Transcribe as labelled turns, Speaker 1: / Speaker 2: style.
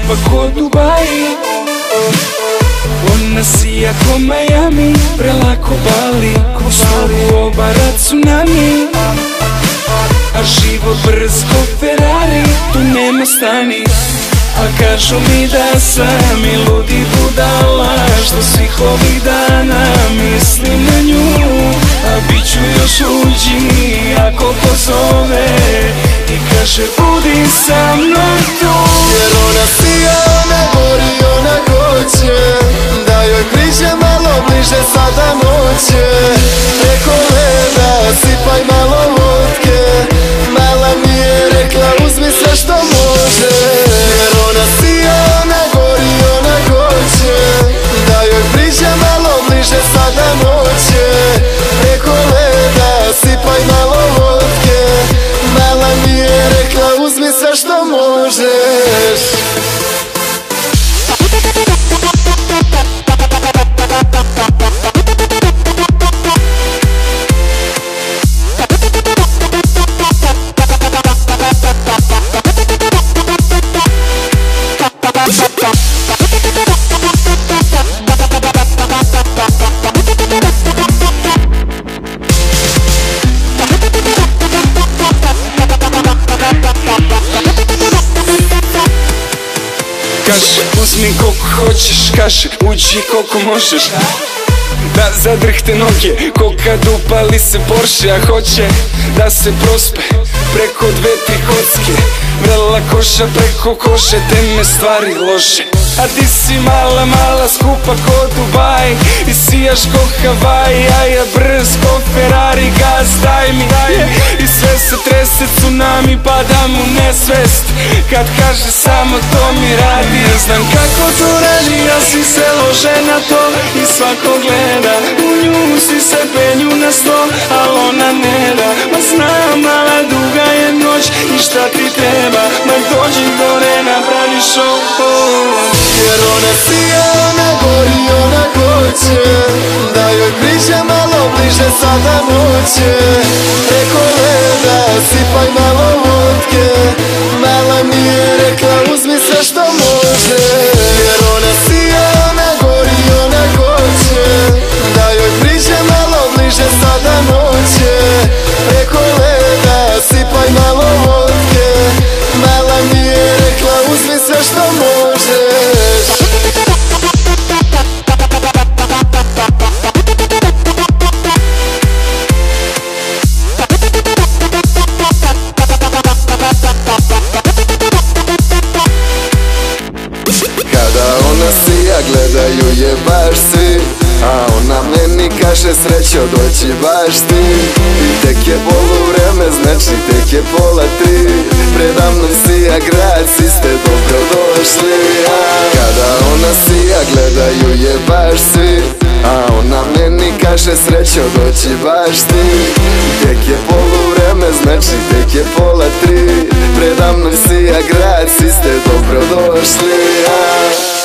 Speaker 1: skupa ko Dubaji. Ona sija ko Miami, prelako Bali, ko slovu obara tsunami. A život brz ko Ferrari, tu nema stani. A kažu mi da sam i ludi budala, što svih ovih dana mislim na nju. A bit ću još luđi ako pozove i kaže budi sa mnom tu.
Speaker 2: Jer ona sija, ona gori, ona hoće da joj priđe malo bliže, sada noće. Preko leda sipaj malo vodke, mala mi je rekla uzmi sve što može. Jer ona sija, ona gori, ona hoće da joj priđe malo bliže, sada noće. Preko leda sipaj malo vodke, mala mi je rekla uzmi sve što možeš.
Speaker 1: Kaže, uzmi koliko hoćeš, kaže, uđi koliko možeš. Da zadrhte noge, ko kad upali se Porsche. A hoće da se prospe preko 2-3 kocke. Vrela koša preko koše, temne stvari loše. A ti si mala, mala, skupa ko Dubai i sijaš ko Hawaii, a ja brz ko Ferrari. Gaz daj mi, i sve se trese, tsunami, padam u nesvest kad kaže samo to mi radi. Ja znam kako to radi, ja si se lože na to i svako gleda u nju, svi se penju na sto, al ona ne da. Ma znam, mala, duga je noć i šta ti treba, ma dođi gore, napravi show.
Speaker 2: Jer ona sija, ona gori, ona hoće da joj priđe malo bliže, sada noće. Preko leda sipaj malo vodke, mala mi je rekla uzmi sve što može. Jer ona sija, ona gori, ona hoće da joj priđe malo bliže, sada noće. Preko leda sipaj malo vodke, mala mi je rekla uzmi sve što možeš. Kada ona sija, gledaju je baš svi, a ona meni kaže srećo doći baš ti. I tek je poluvreme, znači tek je 2:30, predamnom sija grad, svi ste dobro došli. Kada ona sija, gledaju je baš svi, a ona meni kaže srećo doći baš ti. Tek je poluvreme, znači tek je 2:30, predamnom sija grad, svi ste dobro došli.